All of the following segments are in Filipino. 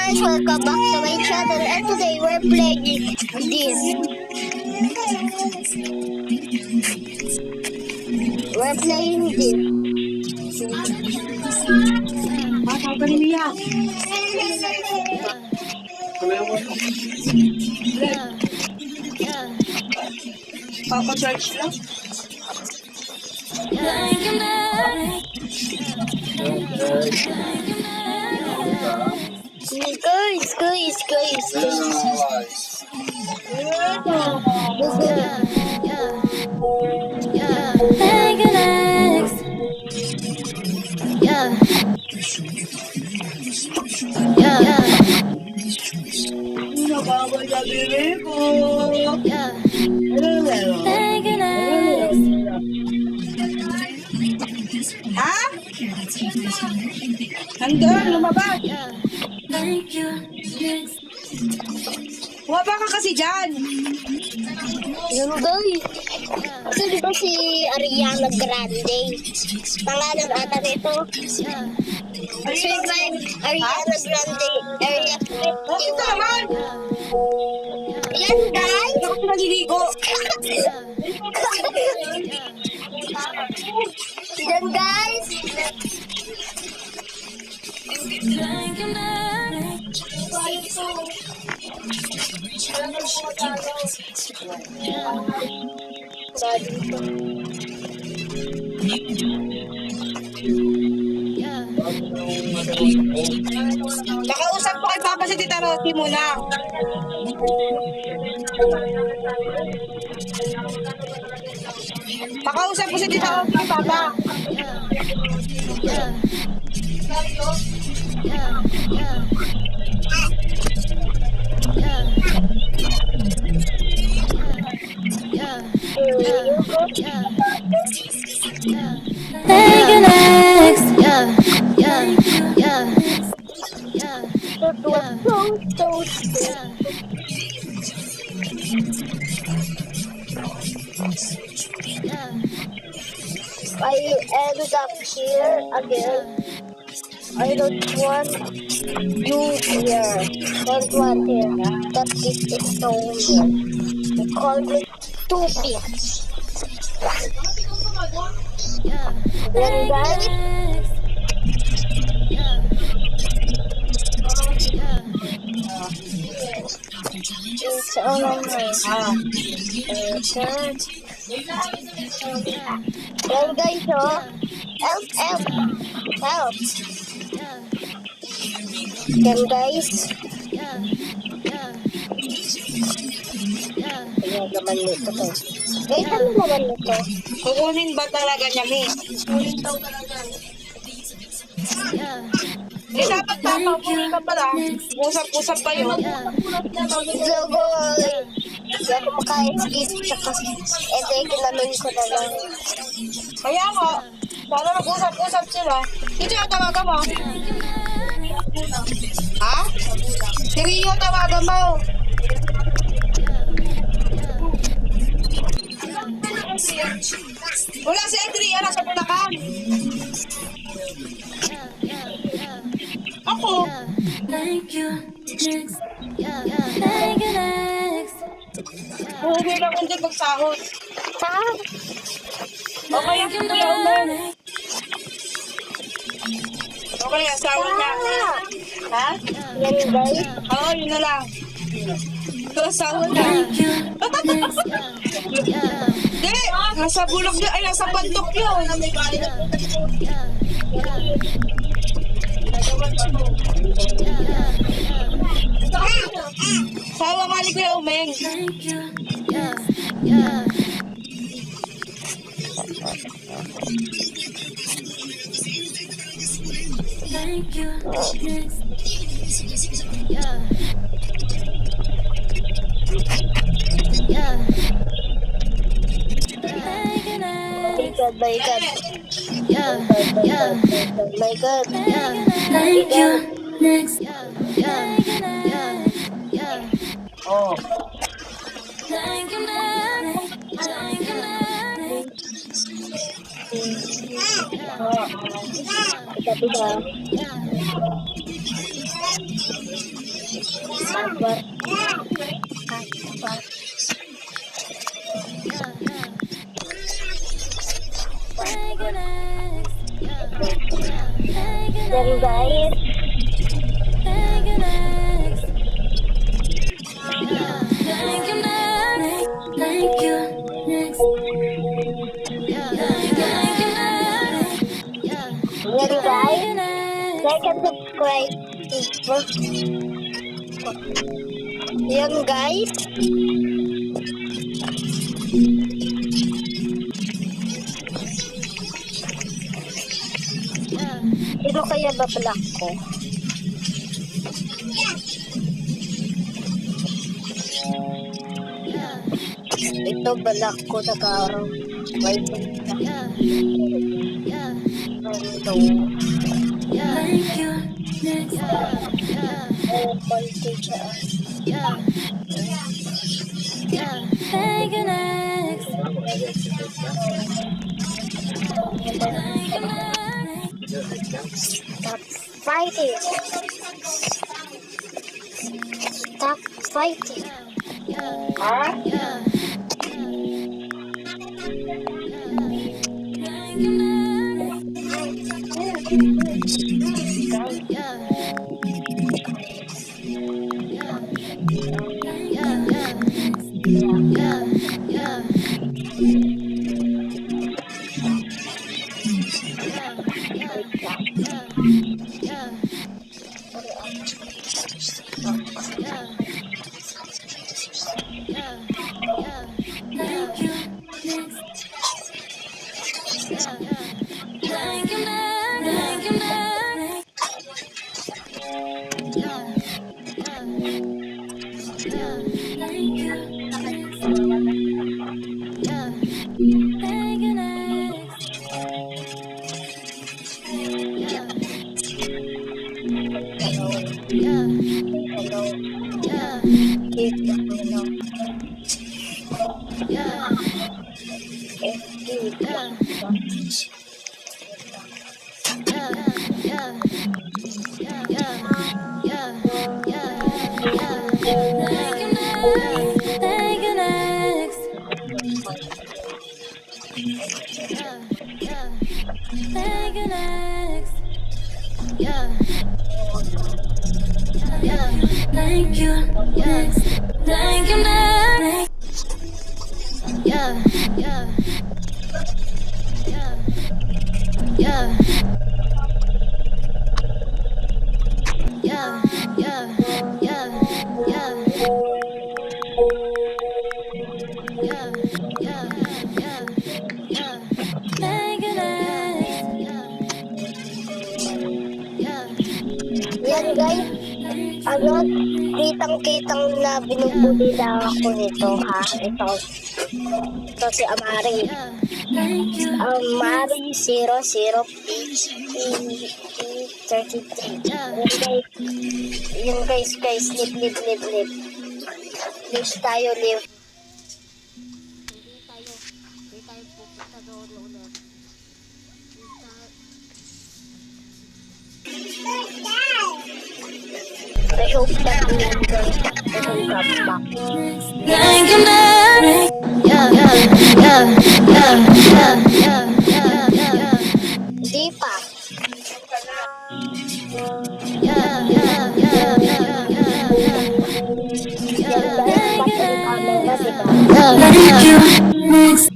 guys, welcome back to my channel, and today we're playing this. We're playing this. Papa-charge lang. Guys. Nababay na bibig ko. Ha? Nandun, lumabas. Lumabas ka kasi dyan. Yun guys. Kasi di ba si Ariana Grande? Pangalan ata nito. Survive Ariana Grande Area Bakit naman? 51. Yan guys. Ako naliligo. Yan guys. Nakausap ko kay Papa si Tita Rosie muna. Nakausap ko si Tita Rosie kay Papa. I ended up here again. I don't want you here. Don't want here. That this is so weird. You call me stupid. Then guys, it's all on my Then guys, oh, help. Then guys, ayan naman nito to. Guys, ano naman nito? Kukunin ba talaga niya, Mi? Eh, dapat Papa, kukunin ka pala. Usap-usap kayo. So guys, hindi ako maka-skip, tsaka kinamin ko na lang. Kaya nga, sana mag-usap-usap sila. Ito yung tawagan mo. Ha? Si Rio tawagan mo. Wala si Adria, nasa Bulacan. Ako. Huwag lang hindi magsahod. Ha? Okay, ang kuya Umen. Okay, asawa niya. Ha? Yan guys. Oo, yun na lang. Ito asawa niya. Hindi, nasa bulok niya. Ay, nasa pantok yun. Sawa nga ni Kuya Umeng. My God. My God. Oh. Tapi dah. Sabar. Then guys, then guys, like and subscribe. Yan guys. Sino kaya ba black ko? Ito black ko nag-araw. White na. Ito. Quality siya. Stop fighting. Stop fighting. Huh? Thank you next. Thank you next. Yeah, yeah, yeah, yeah, yeah, yeah, yeah, yeah, yeah, yeah, yeah. Thank you next. Yeah, yeah. Yan guys. Ano, kitang-kitang na binubuli na ako nito ha. Ito si Amari. Amari 00 P33. Yun guys, live. Live tayo, live. Hindi tayo pupunta doon ulit. I hope that we will come back. Thank you next. Yeah. Hindi pa.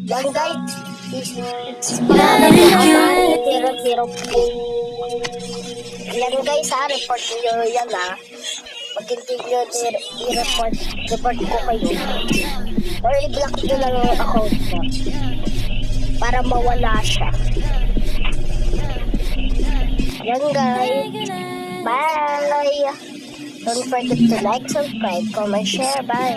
Yan guys, yan guys ha, report nyo yan ha. Pag hindi nyo report ko kayo. Or i-block nyo lang yung account nyo. Para mawala siya. Yan guys. Bye! Don't forget to like, subscribe, comment, share. Bye!